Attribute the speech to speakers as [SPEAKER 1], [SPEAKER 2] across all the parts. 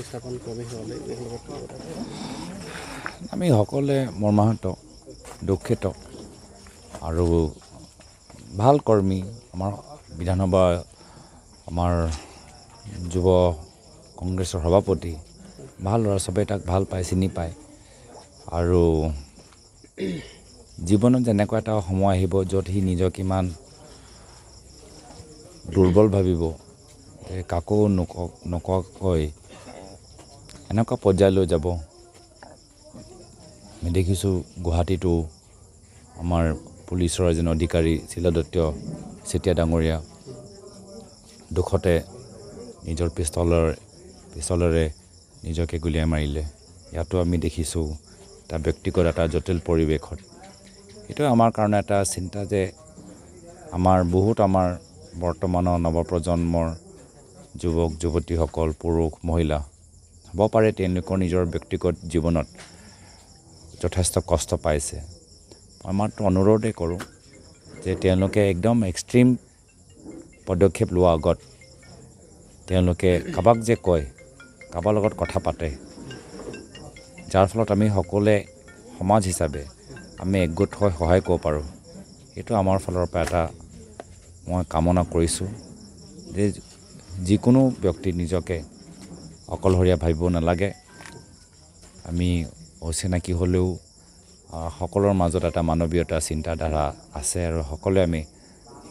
[SPEAKER 1] স্থাপন কৰ্মী হ'লে
[SPEAKER 2] আমি সকলোৱে মৰ্মাহত দুখিত আৰু ভাল কৰ্মী আমাৰ বিধানসভা আমাৰ যুৱ কংগ্ৰেছৰ সভাপতি ভাল ল'ৰা চবেই তাক ভাল পায় চিনি পায় আৰু জীৱনত যেনেকুৱা এটা সময় আহিব য'ত সি নিজক ইমান দুৰ্বল ভাবিব কাকো নককৈ এনেকুৱা পৰ্যায়লৈ যাব আমি দেখিছোঁ গুৱাহাটীতো আমাৰ পুলিচৰ এজন অধিকাৰী শিলদত্ত চেতিয়া ডাঙৰীয়া দুখতে নিজৰ পিষ্টলেৰে নিজকে গুলীয়াই মাৰিলে ইয়াতো আমি দেখিছোঁ এটা ব্যক্তিগত এটা জটিল পৰিৱেশত এইটো আমাৰ কাৰণে এটা চিন্তা যে আমাৰ বৰ্তমানৰ নৱপ্ৰজন্মৰ যুৱক যুৱতীসকল পুৰুষ মহিলা হ'ব পাৰে তেওঁলোকৰ নিজৰ ব্যক্তিগত জীৱনত যথেষ্ট কষ্ট পাইছে মই মাত্ৰ অনুৰোধে কৰোঁ যে তেওঁলোকে একদম এক্সট্ৰিম পদক্ষেপ লোৱাৰ আগত তেওঁলোকে কাবাক যে কয় কাবাৰ লগত কথা পাতে যাৰ ফলত আমি সকলোৱে সমাজ হিচাপে আমি একগোট হৈ সহায় কৰিব পাৰোঁ এইটো আমাৰ ফালৰ পৰা এটা মই কামনা কৰিছোঁ যে যিকোনো ব্যক্তি নিজকে অকলশৰীয়া ভাবিব নালাগে আমি অচিনাকি হ'লেও সকলৰ মাজত এটা মানৱীয়তা চিন্তাধাৰা আছে আৰু সকলোৱে আমি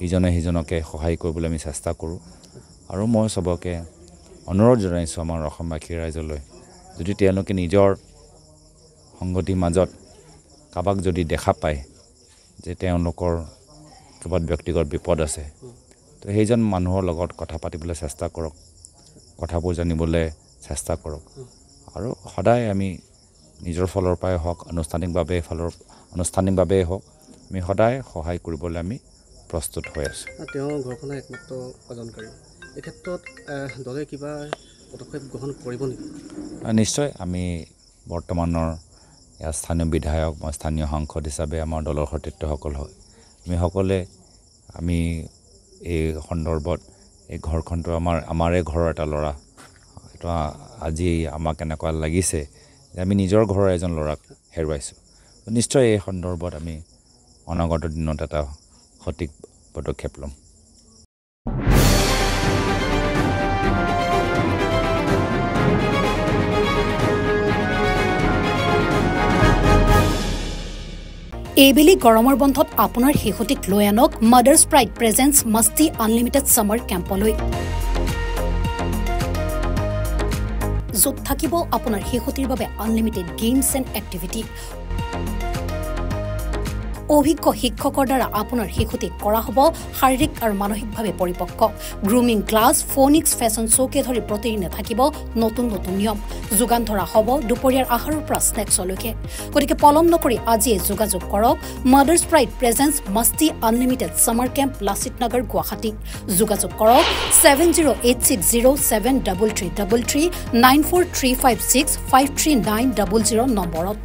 [SPEAKER 2] ইজনে সিজনকে সহায় কৰিবলৈ আমি চেষ্টা কৰোঁ আৰু মই চবকে অনুৰোধ জনাইছোঁ আমাৰ অসমবাসী ৰাইজলৈ যদি তেওঁলোকে নিজৰ সংগতিৰ মাজত কাবাক যদি দেখা পায় যে তেওঁলোকৰ কিবা ব্যক্তিগত বিপদ আছে তো সেইজন মানুহৰ লগত কথা পাতিবলৈ চেষ্টা কৰক কথাবোৰ জানিবলৈ চেষ্টা কৰক আৰু সদায় আমি নিজৰ ফালৰ পৰাই হওক আনুষ্ঠানিকভাৱে হওক আমি সদায় সহায় কৰিবলৈ আমি প্ৰস্তুত হৈ আছোঁ
[SPEAKER 1] তেওঁ ঘৰখনৰ একমাত্ৰ প্ৰজনকাৰী এই ক্ষেত্ৰত দলে কিবা পদক্ষেপ গ্ৰহণ কৰিব নেকি
[SPEAKER 2] নিশ্চয় আমি বৰ্তমানৰ ইয়াৰ স্থানীয় বিধায়ক মই স্থানীয় সাংসদ হিচাপে আমাৰ দলৰ সতীৰ্থসকল হয় আমি সকলোৱে আমি এই সন্দৰ্ভত এই ঘৰখনটো আমাৰে ঘৰৰ এটা ল'ৰা এইটো আজি আমাক এনেকুৱা লাগিছে যে আমি নিজৰ ঘৰৰ এজন ল'ৰাক হেৰুৱাইছোঁ নিশ্চয় এই সন্দৰ্ভত আমি অনাগত দিনত এটা সঠিক পদক্ষেপ ল'ম
[SPEAKER 3] এইবেলি গৰমৰ বন্ধত আপোনাৰ শিশুটিক লৈ আনক mothers pride presents Masti unlimited summer কেম্পলৈ য'ত থাকিব আপোনাৰ শিশুটিৰ বাবে আনলিমিটেড গেমছ এণ্ড এক্টিভিটি অভিজ্ঞ শিক্ষকৰ দ্বাৰা আপোনাৰ শিশুটিক কৰা হ'ব শাৰীৰিক আৰু মানসিকভাৱে পৰিপক্ক গ্ৰুমিং ক্লাছ ফোনিক্স ফেশ্বন শ্ব'কে ধৰি প্ৰতিদিনে থাকিব নতুন নিয়ম যোগান ধৰা হ'ব দুপৰীয়াৰ আহাৰৰ পৰা স্নেক্সলৈকে গতিকে পলম নকৰি আজিয়ে যোগাযোগ কৰক mother's pride presents Masti unlimited summer camp Lachit Nagar Guwahati যোগাযোগ কৰক 7086073333 94356539000 নম্বৰত